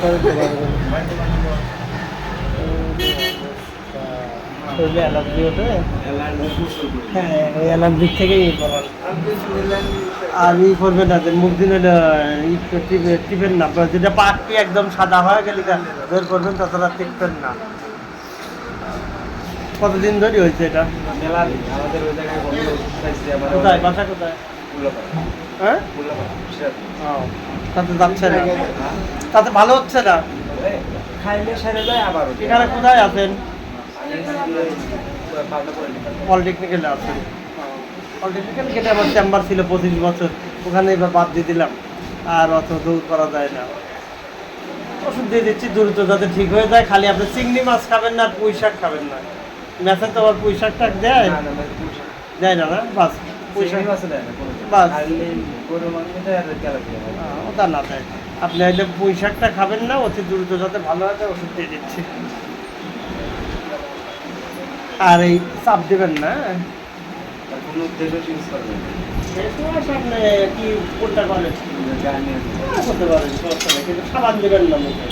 শরীরে অ্যালার্জি ওঠে। হ্যাঁ, ওই অ্যালার্জির থেকেই বলার। আর ই করবেন না যে মুখ দিন টিপেন না, যেটা পাকটি একদম সাদা হয়ে গেলে বের করবেন, ততটা টিপবেন না। কতদিন ধরে হয়েছে এটা? আমাদের ওই জায়গায় কোথায় বাসা কোথায়? হ্যাঁ, তাতে যাচ্ছে না, তাতে ভালো হচ্ছে না। খাইলে সেরে যায় আবার। এখানে কোথায় আছেন? পলিটেকনিক্যালে আছেন। পলিটেকনিক্যাল গেটে আমার চেম্বার ছিল 25 বছর, ওখানে এবার বাদ দিয়ে দিলাম। আর অত দৌড় করা যায় না। ওষুধ দিয়ে দিচ্ছি দ্রুত যাতে ঠিক হয়ে যায়। খালি আপনি চিংড়ি মাছ খাবেন না, আর পুঁই শাক খাবেন না। ম্যাথে তো আবার পুঁই শাক টাক দেয় দেয় না, না বাস পুঁই শাক বাস ওটা না দেয়। আপনি হয়তো পুঁই শাকটা খাবেন না, অতি দ্রুত যাতে ভালো হয় ওষুধ দিয়ে দিচ্ছি। আর এই চাপ দেবেন না। আপনি কি কোনটা করেন করতে পারেন, সমস্যা নেই, কিন্তু সাবান দেবেন না মুখে।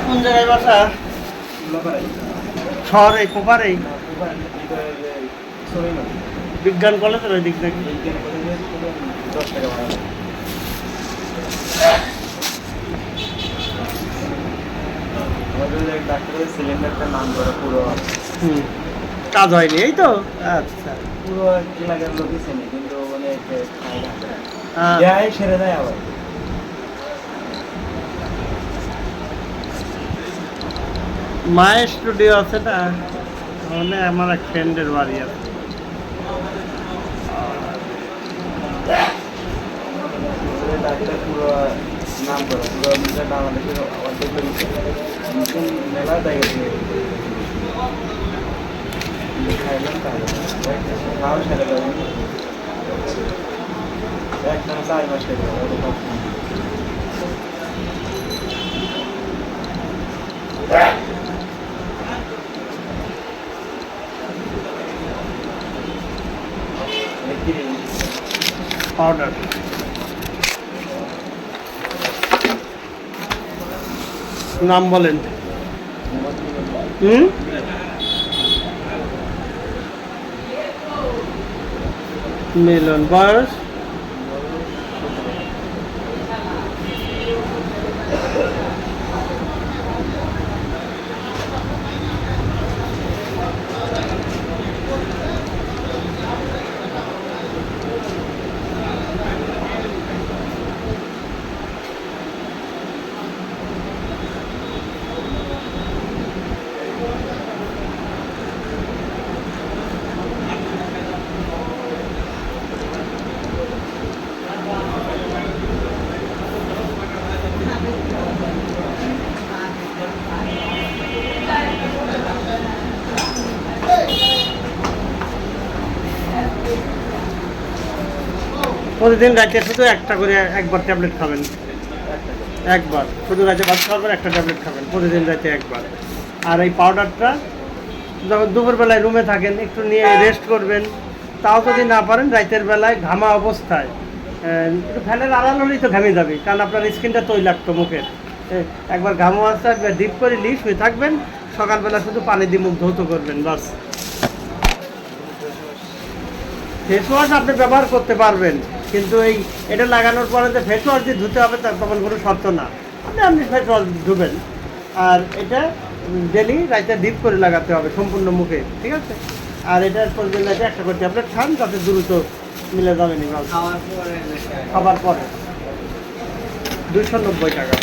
কোন জায়গায় বাসা? শহর এই কোপারেই বিজ্ঞান কলেজের ওই দিক থেকে। ডাক্তারের সিলিন্ডারটার নাম করে পুরো কাজ হয়নি, এই তো। আচ্ছা, পুরো এলাকার লোকই চেনে, কিন্তু মানে হ্যাঁ, সেরে দেয় আবার। মায়ের স্টুডিও আছে না, ওখানে আমার এক ফ্রেন্ডের বাড়ি আছে। ডাক্তার পুরো নাম করে পুরো বাংলাদেশের অর্ধেক মেলা জায়গা থেকে খাইলাম, তাহলে খাওয়া সেরে দেয় একটানা 4 মাস খেতে হবে। পাউডার নাম বলেন। মিলন, বয়স? প্রতিদিন রাতে শুধু একটা করে একবার ট্যাবলেট খাবেন, একবার শুধু রাতে ভাত খাওয়ার পর একটা ট্যাবলেট খাবেন প্রতিদিন রাতে একবার। আর এই পাউডারটা যখন দুপুরবেলায় রুমে থাকেন একটু নিয়ে রেস্ট করবেন, তাও যদি না পারেন রাতের বেলায় ঘামা অবস্থায় একটু ফ্যানের আড়াল হলেই তো ঘামে যাবে, কারণ আপনার স্কিনটা তৈলাক্ত মুখের। একবার ঘামা অবস্থায় ডিপ করে নিয়ে শুয়ে থাকবেন, সকালবেলা শুধু পানি দিয়ে মুখ ধৌত করবেন বাস। ফেস ওয়াশ আপনি ব্যবহার করতে পারবেন, কিন্তু এটা লাগানোর পরে যে ফেস ওয়াশ দিয়ে ধুতে হবে তার তখন কোনো শর্ত না, আপনি ফেস ওয়াশ ধুবেন। আর এটা ডেলি রাইতে ডিপ করে লাগাতে হবে সম্পূর্ণ মুখে, ঠিক আছে? আর এটার প্রতিদিন রাতে একটা করে ট্যাবলেট খান, তাতে দ্রুত মিলে যাবে নি মাল। খাবার পরে 290 টাকা।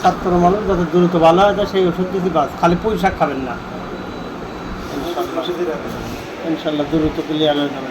ছাত্র মানুষ যত দ্রুত ভালো হয় যায় সেই ওষুধ যদি বাস, খালি পুঁই শাক খাবেন না, ইনশাল্লাহ দ্রুত ক্লিয়ার হয়ে যাবে।